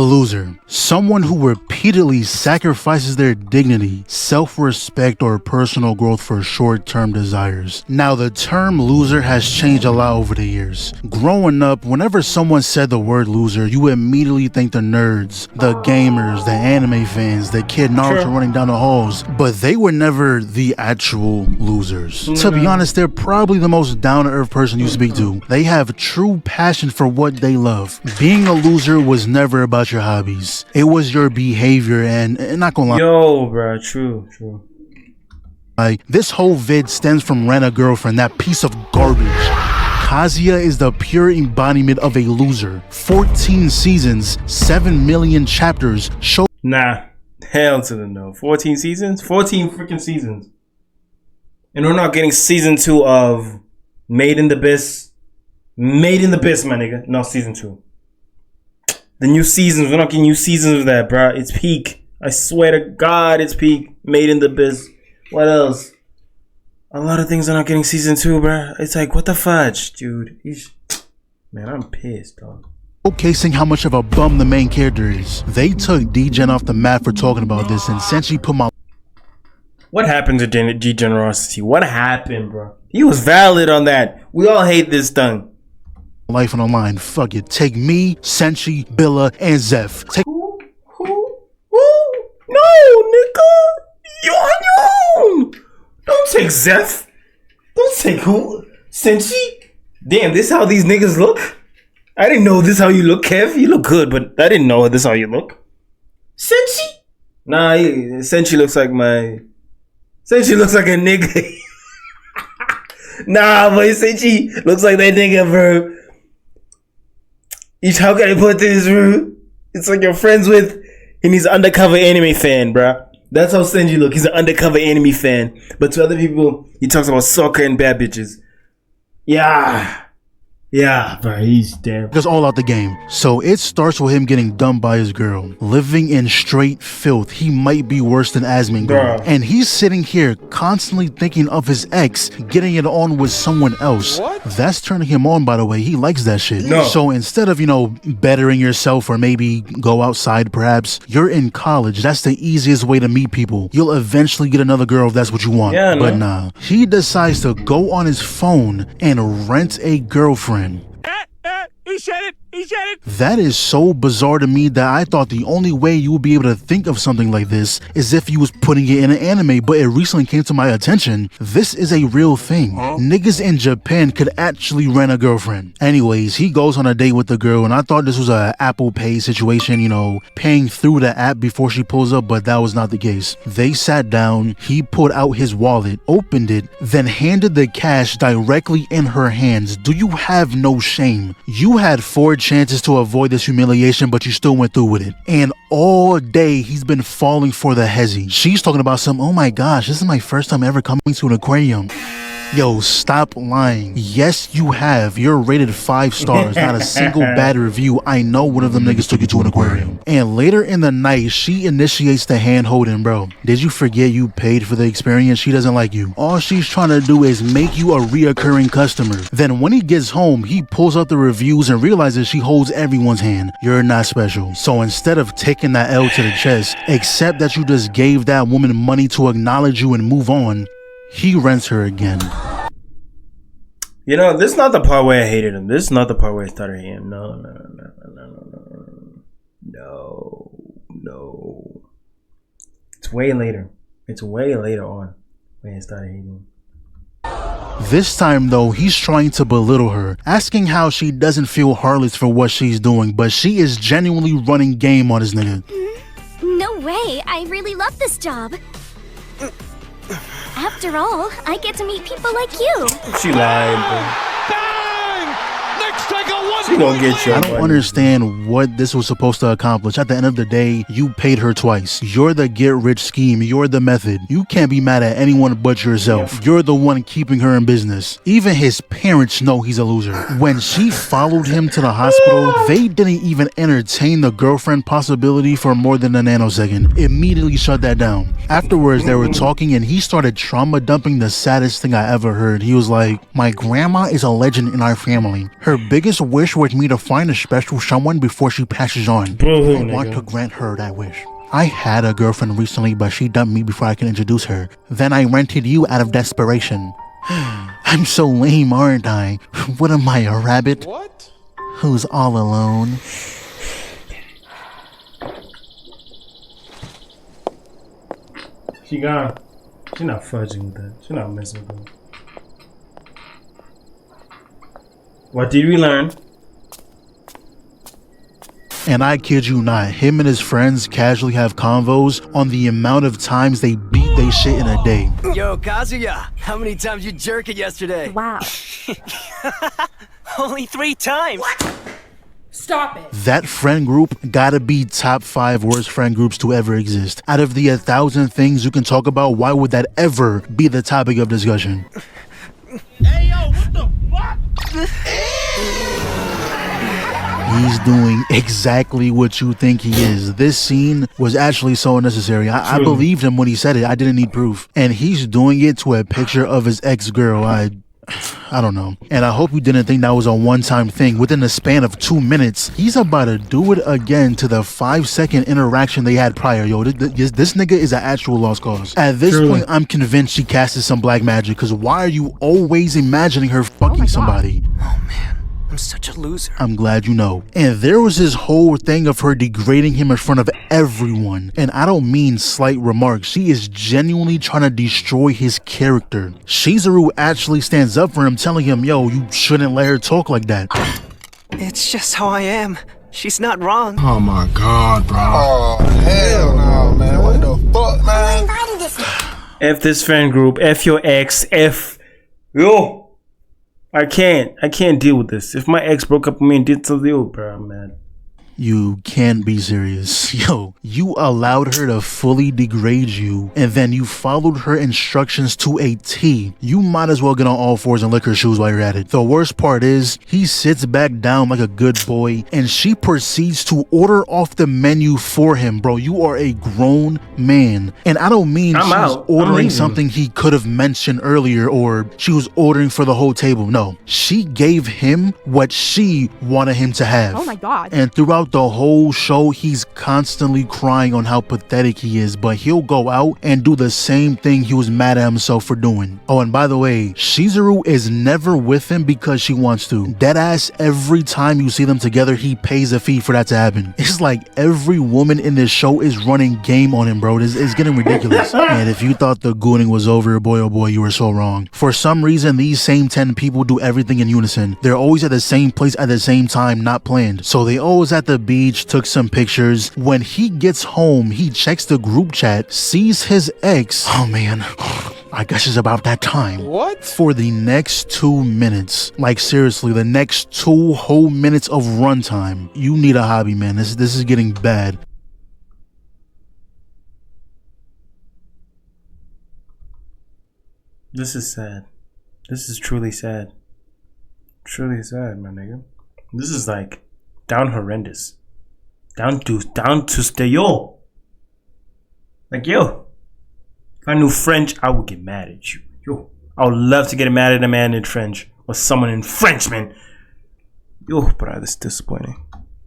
A loser, someone who repeatedly sacrifices their dignity, self-respect, or personal growth for short-term desires. Now, the term loser has changed a lot over the years. Growing up, whenever someone said the word loser, you immediately think the nerds, the gamers, the anime fans, the kid Naruto running down the halls, but they were never the actual losers. To be honest, they're probably the most down-to-earth person you speak to. They have true passion for what they love. Being a loser was never about your hobbies. It was your behavior, and not gonna lie. Yo, bro, true. Like, this whole vid stems from Rent a Girlfriend, that piece of garbage. Kazuya is the pure embodiment of a loser. 14 seasons, 7 million chapters, show. Nah, hell to the no. 14 seasons? 14 freaking seasons. And we're not getting season 2 of Made in the Abyss. Made in the Abyss, my nigga. No, season 2. The new seasons, we're not getting new seasons of that, bro. It's peak. I swear to God, it's peak. Made in the Abyss. What else? A lot of things are not getting season 2, bro. It's like, what the fudge, dude? Man, I'm pissed, dog. Showcasing how much of a bum the main character is. They took D-Gen off the map for talking about this, and Senshi put my... What happened to Degenerosity? What happened, bro? He was valid on that. We all hate this thing. life on the line. Fuck it. Take me, Senshi, Billa, and Zeph. Take Who? No, nigga. You on your own. Don't take Zeph. Don't take who? Senshi? Damn, this how these niggas look? I didn't know this how you look, Kev. You look good, but I didn't know this how you look. Senshi? Nah, Senshi looks like my... Senshi looks like a nigga. Nah, but Senshi looks like that nigga, bro. How can I put this, bro? It's like you're friends with... And he's an undercover anime fan, bro. That's how Senji look. He's an undercover anime fan. But to other people, he talks about soccer and bad bitches. Yeah, bro, he's damn. Goes all out the game. So it starts with him getting dumped by his girl. Living in straight filth. He might be worse than Asmin girl. Bruh. And he's sitting here constantly thinking of his ex getting it on with someone else. What? That's turning him on, by the way. He likes that shit. No. So instead of, bettering yourself or maybe go outside perhaps, you're in college. That's the easiest way to meet people. You'll eventually get another girl if that's what you want. Yeah, but no. nah. He decides to go on his phone and rent a girlfriend. He said it. That is so bizarre to me that I thought the only way you would be able to think of something like this is if you was putting it in an anime, but it recently came to my attention. This is a real thing. Niggas in Japan could actually rent a girlfriend. Anyways, he goes on a date with the girl, and I thought this was a Apple Pay situation, paying through the app before she pulls up, but that was not the case. They sat down, he pulled out his wallet, opened it, then handed the cash directly in her hands. Do you have no shame? You had 4 chances to avoid this humiliation, but you still went through with it. And all day he's been falling for the hezzy. She's talking about oh my gosh, this is my first time ever coming to an aquarium. Yo, stop lying. Yes, you have. You're rated 5 stars, not a single bad review. I know one of them niggas took you to an aquarium. And later in the night, she initiates the hand holding, bro. Did you forget you paid for the experience? She doesn't like you. All she's trying to do is make you a reoccurring customer. Then when he gets home, he pulls out the reviews and realizes she holds everyone's hand. You're not special. So instead of taking that L to the chest, accept that you just gave that woman money to acknowledge you and move on. He rents her again. This is not the part where I hated him. This is not the part where I started hating him. No. It's way later. It's way later on when I started hating him. This time though, he's trying to belittle her, asking how she doesn't feel heartless for what she's doing, but she is genuinely running game on this nigga. No way, I really love this job. After all, I get to meet people like you. She lied, bro. She gonna get you. I don't understand what this was supposed to accomplish. At the end of the day, you paid her twice. You're the get-rich scheme. You're the method. You can't be mad at anyone but yourself. Yeah. You're the one keeping her in business. Even his parents know he's a loser. When she followed him to the hospital, they didn't even entertain the girlfriend possibility for more than a nanosecond. Immediately shut that down. Afterwards, they were talking and he started trauma dumping the saddest thing I ever heard. He was like, my grandma is a legend in our family. Her biggest wish was me to find a special someone before she passes on. Boo-hoo, I want nigga. to grant her that wish. I had a girlfriend recently, but she dumped me before I could introduce her. Then I rented you out of desperation. I'm so lame, aren't I? What am I, a rabbit? What? Who's all alone? She gone. She not fudging with that. She not messing with that. What did we learn? And I kid you not, him and his friends casually have convos on the amount of times they beat they shit in a day. Yo, Kazuya, how many times you jerk it yesterday? Wow. Only 3 times. Stop it. That friend group gotta be top 5 worst friend groups to ever exist. Out of the 1,000 things you can talk about, why would that ever be the topic of discussion? Hey, yo, what the fuck? He's doing exactly what you think he is. This scene was actually so unnecessary. I believed him when he said it. I didn't need proof. And he's doing it to a picture of his ex-girl. I don't know. And I hope you didn't think that was a one-time thing. Within the span of 2 minutes, he's about to do it again to the 5-second interaction they had prior. Yo, this nigga is an actual lost cause. At this point, I'm convinced she casted some black magic, because why are you always imagining her fucking somebody? Oh man, I'm such a loser. I'm glad you know. And there was this whole thing of her degrading him in front of everyone. And I don't mean slight remarks. She is genuinely trying to destroy his character. Shizuru actually stands up for him, telling him, yo, you shouldn't let her talk like that. It's just how I am. She's not wrong. Oh my god, bro. Oh, hell no, man. What the fuck, man? F this friend group. F your ex. F. Yo. I can't deal with this. If my ex broke up with me and did something, bro, I'm mad. You can't be serious. Yo, you allowed her to fully degrade you, and then you followed her instructions to a T. You might as well get on all fours and lick her shoes while you're at it. The worst part is, he sits back down like a good boy, and she proceeds to order off the menu for him, bro. You are a grown man. And I don't mean I'm she's out. I'm ordering leaving. something he could have mentioned earlier, or she was ordering for the whole table. No, she gave him what she wanted him to have. Oh my god. And throughout the whole show, he's constantly crying on how pathetic he is, but he'll go out and do the same thing he was mad at himself for doing. Oh, and by the way, Shizuru is never with him because she wants to. Deadass, every time you see them together, he pays a fee for that to happen. It's like every woman in this show is running game on him, bro. It's getting ridiculous. And if you thought the gooning was over, boy oh boy, you were so wrong. For some reason, these same 10 people do everything in unison. They're always at the same place at the same time, not planned. So they always at the beach, took some pictures. When he gets home, he checks the group chat, sees his ex. Oh man, I guess it's about that time. What? For the next 2 minutes, like seriously, the next 2 whole minutes of runtime. You need a hobby, man. This is getting bad. This is sad. This is truly sad. Truly sad, my nigga. This is like down horrendous. Down to stay, yo. Like, yo. If I knew French, I would get mad at you. Yo. I would love to get mad at a man in French. Or someone in French, man. Yo, bro, this is disappointing.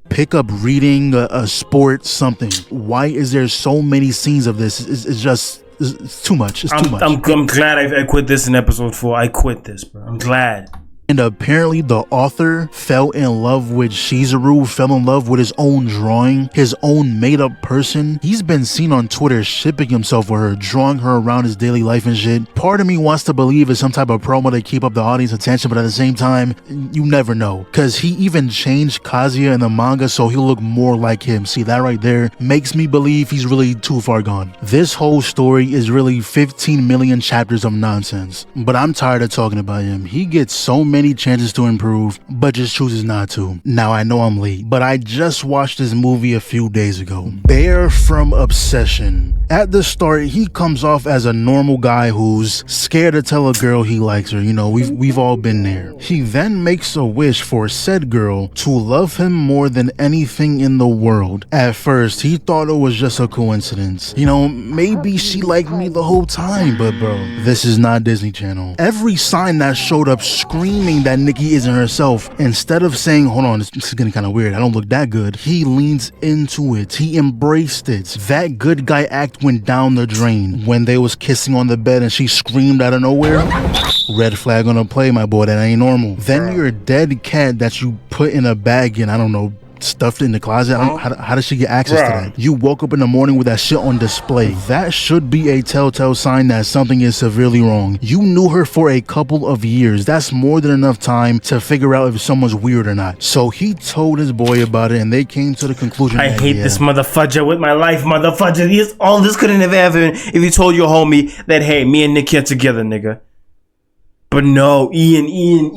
Pick up reading, a sport, something. Why is there so many scenes of this? It's too much. It's too much. I'm glad I quit this in episode 4. I quit this, bro. I'm glad. And apparently the author fell in love with Shizuru, fell in love with his own drawing, his own made-up person. He's been seen on Twitter shipping himself with her, drawing her around his daily life and shit. Part of me wants to believe it's some type of promo to keep up the audience attention, but at the same time, you never know. Cause he even changed Kazuya in the manga so he'll look more like him. See, that right there makes me believe he's really too far gone. This whole story is really 15 million chapters of nonsense. But I'm tired of talking about him. He gets so many chances to improve, but just chooses not to. Now I know I'm late, but I just watched this movie a few days ago. Bear from Obsession. At the start, he comes off as a normal guy who's scared to tell a girl he likes her. You know, we've all been there. He then makes a wish for said girl to love him more than anything in the world. At first, he thought it was just a coincidence. You know, maybe she liked me the whole time, but bro, this is not Disney Channel. Every sign that showed up screaming that Nikki isn't herself, instead of saying, hold on, this is getting kind of weird, I don't look that good, he leans into it. He embraced it. That good guy act went down the drain. When they was kissing on the bed and she screamed out of nowhere, red flag on the play, my boy, that ain't normal. Then your dead cat that you put in a bag and I don't know, stuffed in the closet. How does she get access to that? You woke up in the morning with that shit on display. That should be a telltale sign that something is severely wrong. You knew her for a couple of years. That's more than enough time to figure out if someone's weird or not. So he told his boy about it and they came to the conclusion I that, hate this motherfudger with my life, motherfudger. All this couldn't have happened if you told your homie that, hey, me and Nikki are together, nigga. But no, Ian.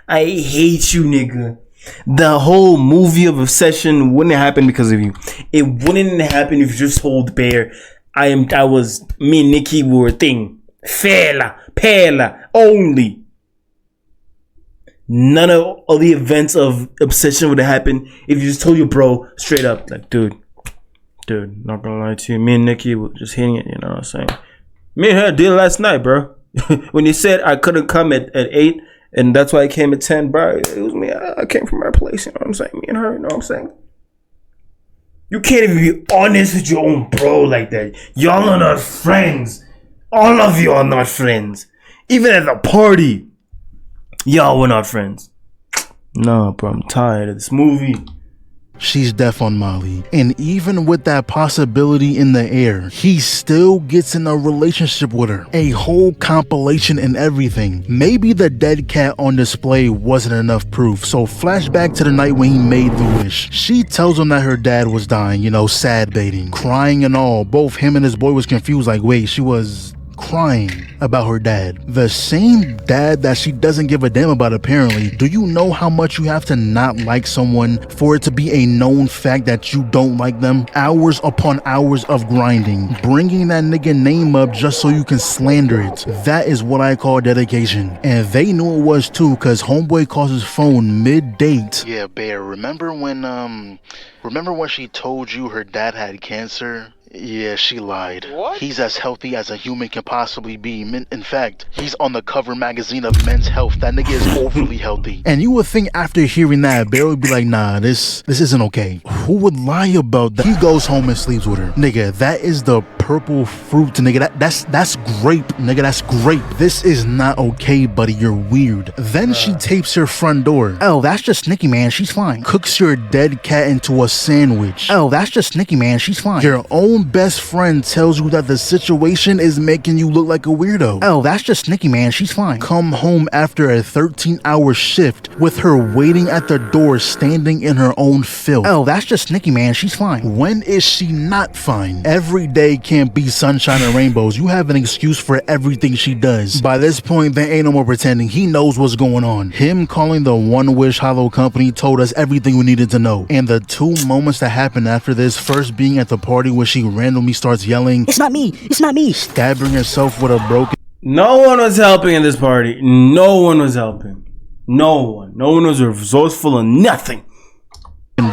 I hate you, nigga. The whole movie of Obsession wouldn't happen because of you. It wouldn't happen if you just told Bear, me and Nikki were a thing. Pela, only. None of all the events of Obsession would have happened if you just told your bro straight up, like, dude, not gonna lie to you, me and Nikki were just hitting it, you know what I'm saying? Me and her did last night, bro. When you said I couldn't come at 8, and that's why I came at 10, bro. It was me. I came from our place, you know what I'm saying? Me and her, you know what I'm saying? You can't even be honest with your own bro like that. Y'all are not friends. All of you are not friends. Even at the party, y'all were not friends. No, bro, I'm tired of this movie. She's deaf on Molly. And even with that possibility in the air, he still gets in a relationship with her. A whole compilation and everything. Maybe the dead cat on display wasn't enough proof, so flashback to the night when he made the wish. She tells him that her dad was dying, you know, sad baiting, crying and all. Both him and his boy was confused, like, wait, she was crying about her dad. The same dad that she doesn't give a damn about, apparently. Do you know how much you have to not like someone for it to be a known fact that you don't like them? Hours upon hours of grinding, bringing that nigga name up just so you can slander it. That is what I call dedication. And they knew it was too, cause homeboy calls his phone mid-date. Yeah, Bear, remember when she told you her dad had cancer? Yeah, she lied. What? He's as healthy as a human can possibly be. In fact, he's on the cover magazine of Men's Health. That nigga is overly healthy. And you would think after hearing that, Bear would be like, nah, this isn't okay. Who would lie about that? He goes home and sleeps with her. Nigga, that is the purple fruit, nigga. That's grape, nigga. That's grape. This is not okay, buddy. You're weird. Then she tapes her front door. Oh, that's just Nikki, man. She's fine. Cooks your dead cat into a sandwich. Oh, that's just Nikki, man. She's fine. Your own best friend tells you that the situation is making you look like a weirdo. Oh, that's just Nikki, man. She's fine. Come home after a 13-hour shift with her waiting at the door, standing in her own filth. Oh, that's just Nikki, man. She's fine. When is she not fine? Every day can't be sunshine and rainbows. You have an excuse for everything she does. By this point, there ain't no more pretending. He knows what's going on. Him calling the One Wish Hollow Company told us everything we needed to know. And the 2 moments that happened after this, first being at the party where she randomly starts yelling, "It's not me, it's not me," stabbing herself with a broken... No one was helping in this party. No one was helping. No one was resourceful or nothing.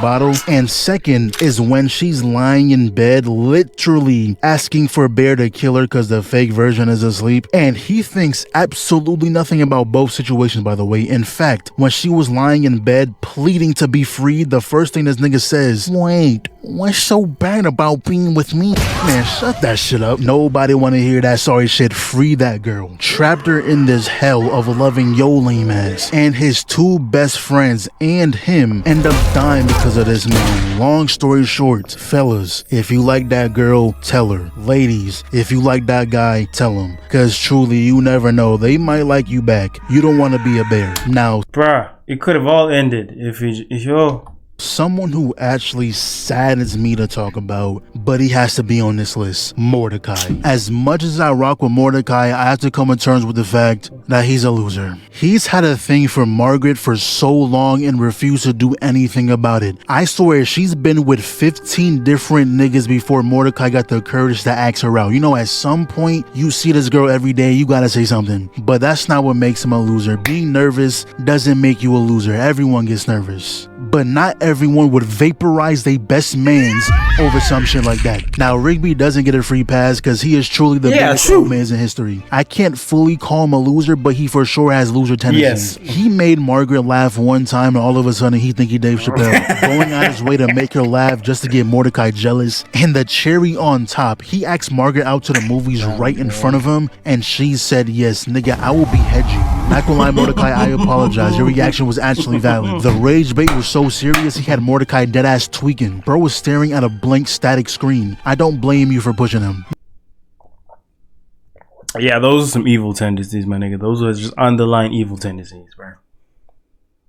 Bottle. And second is when she's lying in bed, literally asking for Bear to kill her because the fake version is asleep. And he thinks absolutely nothing about both situations, by the way. In fact, when she was lying in bed pleading to be freed, the first thing this nigga says, wait, what's so bad about being with me? Man, shut that shit up. Nobody want to hear that sorry shit. Free that girl. Trapped her in this hell of loving yo lame ass. And his 2 best friends and him end up dying because of this man. Long story short, fellas, if you like that girl, tell her. Ladies, if you like that guy, tell him. Cause truly, you never know. They might like you back. You don't want to be a bear. Now, bruh, it could have all ended if Someone who actually saddens me to talk about, but he has to be on this list, Mordecai. As much as I rock with Mordecai, I have to come to terms with the fact that he's a loser. He's had a thing for Margaret for so long and refused to do anything about it. I swear she's been with 15 different niggas before Mordecai got the courage to ask her out. You know, at some point, you see this girl every day, you gotta say something. But that's not what makes him a loser. Being nervous doesn't make you a loser. Everyone gets nervous. But not everyone would vaporize their best mans over some shit like that. Now, Rigby doesn't get a free pass because he is truly the biggest old mans in history. I can't fully call him a loser, but he for sure has loser tendencies. Yes. He made Margaret laugh one time and all of a sudden he think he Dave Chappelle. Going out his way to make her laugh just to get Mordecai jealous. And the cherry on top, he asked Margaret out to the movies right in front of him and she said, yes, nigga, I will behead you. Not gonna lie, Mordecai, I apologize. Your reaction was actually valid. The rage bait was so serious, he had Mordecai deadass tweaking. Bro was staring at a blank static screen. I don't blame you for pushing him. Yeah, those are some evil tendencies, my nigga. Those are just underlying evil tendencies, bro.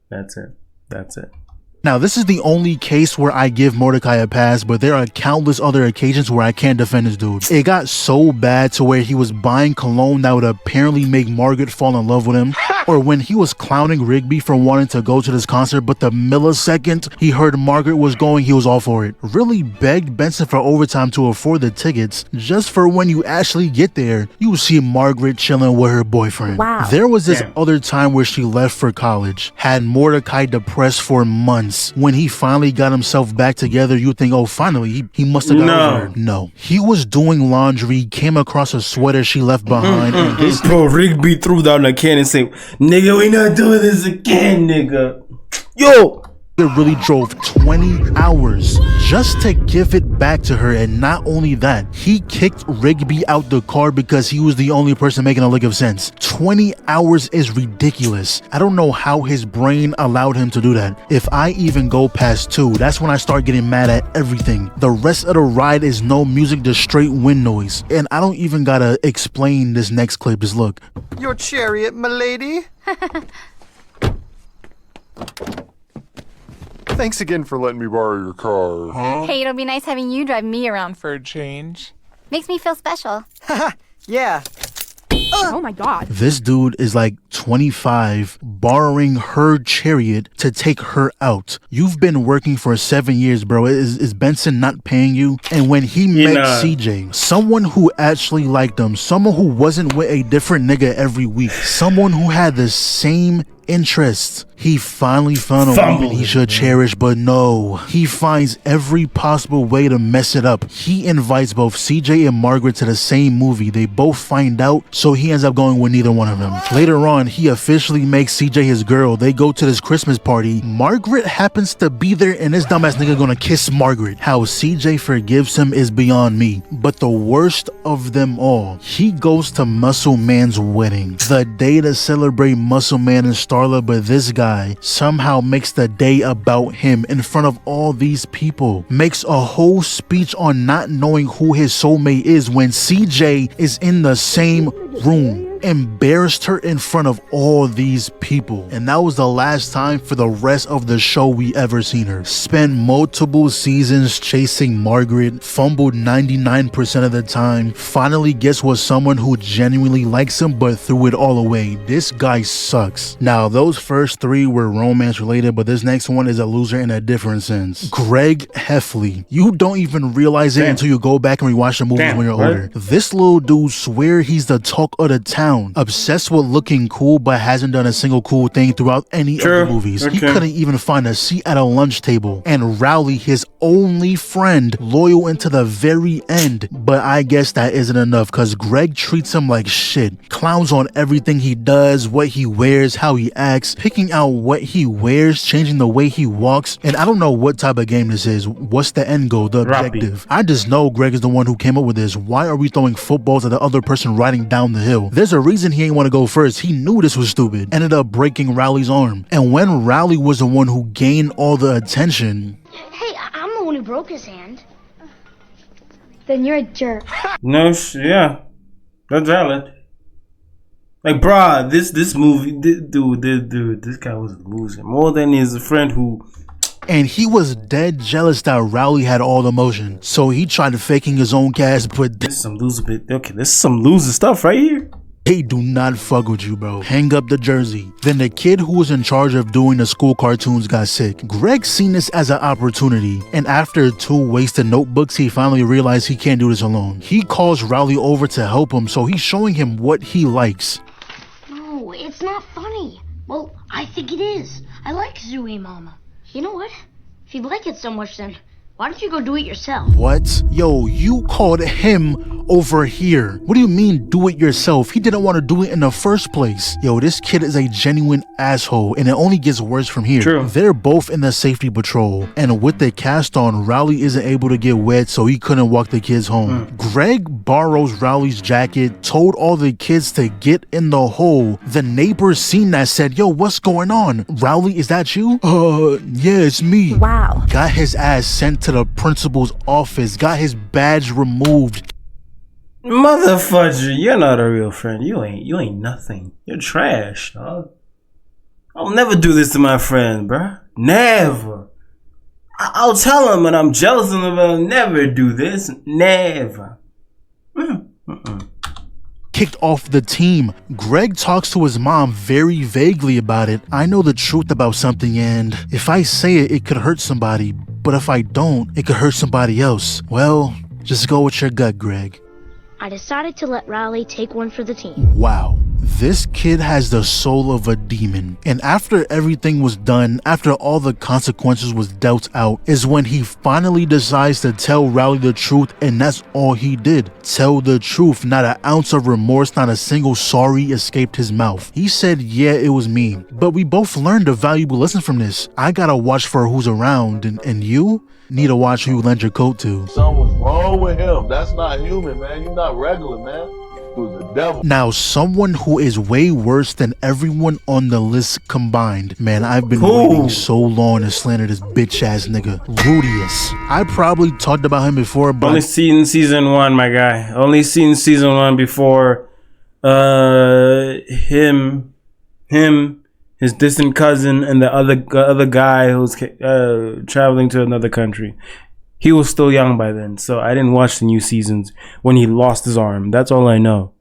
That's it. That's it. Now, this is the only case where I give Mordecai a pass, but there are countless other occasions where I can't defend this dude. It got so bad to where he was buying cologne that would apparently make Margaret fall in love with him, or when he was clowning Rigby for wanting to go to this concert, but the millisecond he heard Margaret was going, he was all for it. Really begged Benson for overtime to afford the tickets, just for when you actually get there, you see Margaret chilling with her boyfriend. Wow. There was this other time where she left for college, had Mordecai depressed for months. When he finally got himself back together, you think, oh, finally, he must have got over her. No. He was doing laundry, came across a sweater she left behind, and this Bro, Rigby threw down the can and said, nigga, we not doing this again, nigga. Yo! it really drove 20 hours just to give it back to her. And not only that, he kicked Rigby out the car because he was the only person making a lick of sense. 20 hours is ridiculous. I don't know how his brain allowed him to do that. If I even go past 2, that's when I start getting mad at everything. The rest of the ride is no music, just straight wind noise. And I don't even gotta explain this next clip. Just look. Your chariot, milady? Thanks again for letting me borrow your car. Hey, it'll be nice having you drive me around for a change. Makes me feel special. Yeah. Oh my god. This dude is like 25, borrowing her chariot to take her out. You've been working for 7 years, bro. Is Benson not paying you? And when he met CJ, someone who actually liked him, someone who wasn't with a different nigga every week, someone who had the same interests, he finally found a woman he should cherish, but no, he finds every possible way to mess it up. He invites both CJ and Margaret to the same movie. They both find out, so he ends up going with neither one of them. Later on, he officially makes CJ his girl. They go to this Christmas party. Margaret happens to be there, and this dumbass nigga gonna kiss Margaret. How CJ forgives him is beyond me. But the worst of them all, he goes to Muscle Man's wedding, the day to celebrate Muscle Man and Starla, but this guy somehow makes the day about him in front of all these people. Makes a whole speech on not knowing who his soulmate is when CJ is in the same room. Embarrassed her in front of all these people. And that was the last time for the rest of the show we ever seen her. Spent multiple seasons chasing Margaret, fumbled 99% of the time, finally gets with someone who genuinely likes him but threw it all away. This guy sucks. Now, those first 3 were romance related, but this next one is a loser in a different sense. Greg Heffley. You don't even realize it until you go back and rewatch the movies when you're older. This little dude swear he's the talk of the town. Obsessed with looking cool, but hasn't done a single cool thing throughout any of the movies. He couldn't even find a seat at a lunch table. And Rowley, his only friend, loyal into the very end. But I guess that isn't enough because Greg treats him like shit. Clowns on everything he does, what he wears, how he acts, picking out what he wears, changing the way he walks. And I don't know what type of game this is. What's the end goal, the objective? I just know Greg is the one who came up with this. Why are we throwing footballs at the other person riding down the hill? There's a reason he ain't want to go first. He knew this was stupid. Ended up breaking Rowley's arm. And when Rowley was the one who gained all the attention... Hey, I'm the one who broke his hand. Then you're a jerk. No, yeah. That's valid. Like, bruh, this movie, dude, this guy was a loser. More than his friend who And he was dead jealous that Rowley had all the motion. So he tried faking his own cast, but This is some loser bit. Okay, this is some loser stuff right here. they do not fuck with you, bro. Hang up the jersey. Then the kid who was in charge of doing the school cartoons got sick. Greg seen this as an opportunity, and after 2 wasted notebooks, he finally realized he can't do this alone. He calls Rowley over to help him, so he's showing him what he likes. No, it's not funny. Well, I think it is. I like Zooey Mama. You know what? If you like it so much, then why don't you go do it yourself? What? Yo, you called him over here. What do you mean do it yourself? He didn't want to do it in the first place. Yo, this kid is a genuine asshole, and it only gets worse from here. True. They're both in the safety patrol, and with the cast on, Rowley isn't able to get wet, so he couldn't walk the kids home. Greg borrows Rowley's jacket, told all the kids to get in the hole. The neighbors seen that, said, yo, what's going on? Rowley, is that you? Yeah, it's me. Wow. Got his ass sent to the principal's office, got his badge removed. Motherfucker, you're not a real friend. You ain't nothing. You're trash, dog. I'll never do this to my friend, bruh. Never. I'll tell him when I'm jealous of him. I'll never do this. Never. Kicked off the team. Greg talks to his mom very vaguely about it. I know the truth about something, and if I say it, it could hurt somebody. But if I don't, it could hurt somebody else. Well, just go with your gut, Greg. I decided to let Rowley take one for the team. Wow. This kid has the soul of a demon. And after everything was done, after all the consequences was dealt out, is when he finally decides to tell Rowley the truth, and that's all he did. Tell the truth. Not an ounce of remorse, not a single sorry escaped his mouth. He said, yeah, it was me. But we both learned a valuable lesson from this. I gotta watch for who's around, and you need to watch who you lend your coat to. Something's wrong with him. That's not human, man. You're not regular, man. He was the devil. Now, someone who is way worse than everyone on the list combined. Man, I've been Who? waiting so long to slander this bitch ass nigga. Rudius. I probably talked about him before, but Only seen season 1, my guy. Only seen season 1 before. Him, his distant cousin, and the other guy who's traveling to another country. He was still young by then, so I didn't watch the new seasons when he lost his arm. That's all I know.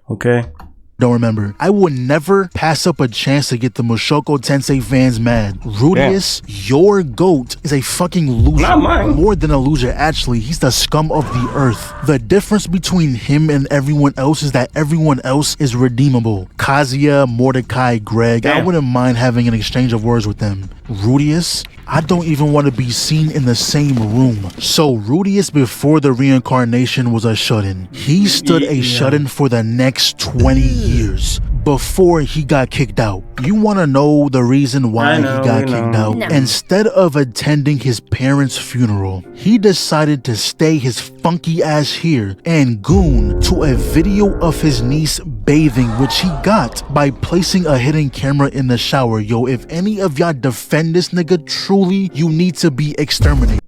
Okay? don't remember. I would never pass up a chance to get the Mushoku Tensei fans mad. Rudius, your GOAT, is a fucking loser. Not mine. More than a loser, actually. He's the scum of the earth. The difference between him and everyone else is that everyone else is redeemable. Kazuya, Mordecai, Greg, I wouldn't mind having an exchange of words with them. Rudius, I don't even want to be seen in the same room. So Rudius before the reincarnation was a shut-in. He stood a shut-in for the next 20 years before he got kicked out. You want to know the reason why he got kicked out? No. Instead of attending his parents' funeral, he decided to stay his funky ass here and goon to a video of his niece bathing, which he got by placing a hidden camera in the shower. Yo, if any of y'all defend this nigga, truly, you need to be exterminated.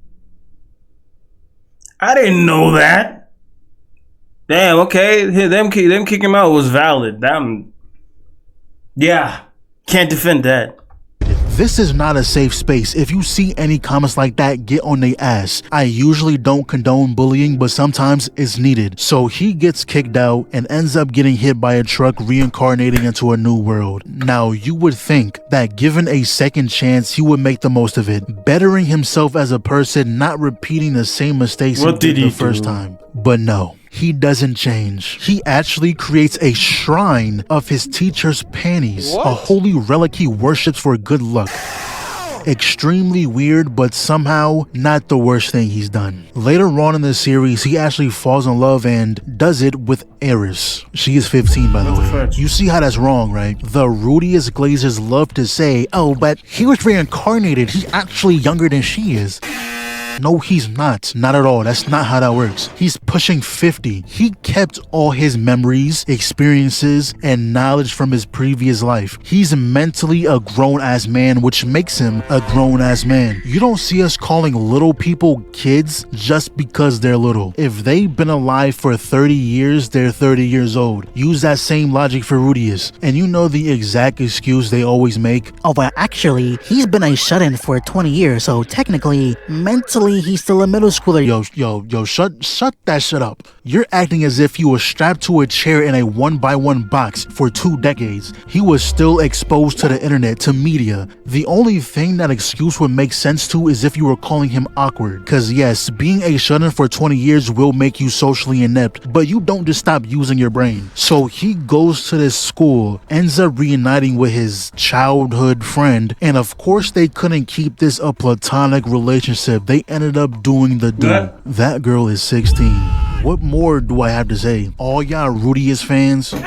I didn't know that. Damn, okay. Them kicking him out was valid. Yeah, can't defend that. This is not a safe space. If you see any comments like that, get on their ass. I usually don't condone bullying, but sometimes it's needed. So he gets kicked out and ends up getting hit by a truck, reincarnating into a new world. Now, you would think that given a second chance, he would make the most of it, bettering himself as a person, not repeating the same mistakes he did the first time. But no. He doesn't change. He actually creates a shrine of his teacher's panties, a holy relic he worships for good luck. Extremely weird, but somehow not the worst thing he's done. Later on in the series, he actually falls in love and does it with Eris. She is 15, by the way. You see how that's wrong, right? The Rudius Glazers love to say, oh, but he was reincarnated. He's actually younger than she is. No, he's not. Not at all. That's not how that works. He's pushing 50. He kept all his memories, experiences, and knowledge from his previous life. He's mentally a grown-ass man, which makes him a grown-ass man. You don't see us calling little people kids just because they're little. If they've been alive for 30 years, they're 30 years old. Use that same logic for Rudius. And you know the exact excuse they always make? Oh, but actually, he's been a shut-in for 20 years, so technically, mentally, he's still a middle schooler. Yo, shut that shit up. You're acting as if you were strapped to a chair in a 1x1 box for 2 decades. He was still exposed to the internet, to media. The only thing that excuse would make sense to is if you were calling him awkward. Cause yes, being a shut-in for 20 years will make you socially inept, but you don't just stop using your brain. So he goes to this school, ends up reuniting with his childhood friend, and of course they couldn't keep this a platonic relationship. They ended up doing the do. That girl is 16. What more do I have to say? All y'all Rudius fans, we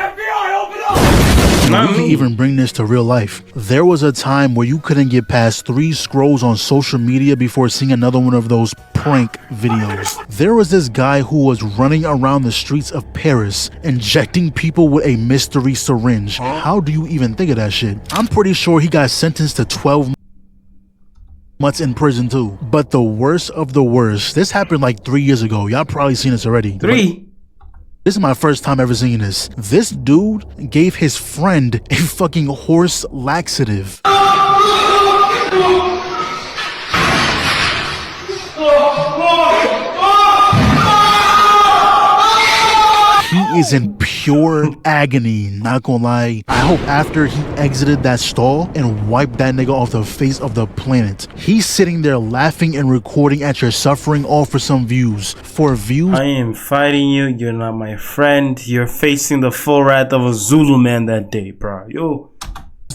can even bring this to real life. There was a time where you couldn't get past 3 scrolls on social media before seeing another one of those prank videos. There was this guy who was running around the streets of Paris injecting people with a mystery syringe. How do you even think of that shit? I'm pretty sure he got sentenced to 12 months in prison too. But the worst of the worst, this happened like 3 years ago. Y'all probably seen this already. 3? This is my first time ever seeing this. This dude gave his friend a fucking horse laxative. He is in pure agony, not gonna lie. I hope after he exited that stall and wiped that nigga off the face of the planet, he's sitting there laughing and recording at your suffering, all for some views. For views, I am fighting you. You're not my friend. You're facing the full wrath of a Zulu man that day, bro. Yo.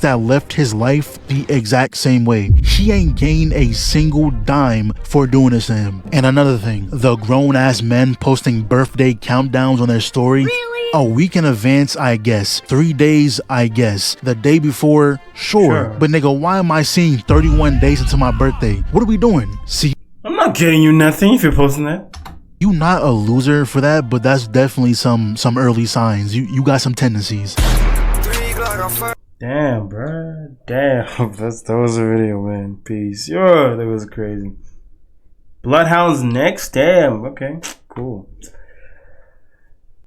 that left his life the exact same way. He ain't gained a single dime for doing this to him. And another thing, the grown-ass men posting birthday countdowns on their story. Really? A week in advance, I guess. 3 days, I guess. The day before, sure. But nigga, why am I seeing 31 days until my birthday? What are we doing? See, I'm not getting you nothing if you're posting that. you not a loser for that, but that's definitely some early signs. You got some tendencies. Damn, bro. Damn. That was a video, man. Peace. Yo, that was crazy. Bloodhounds next? Damn. Okay. Cool.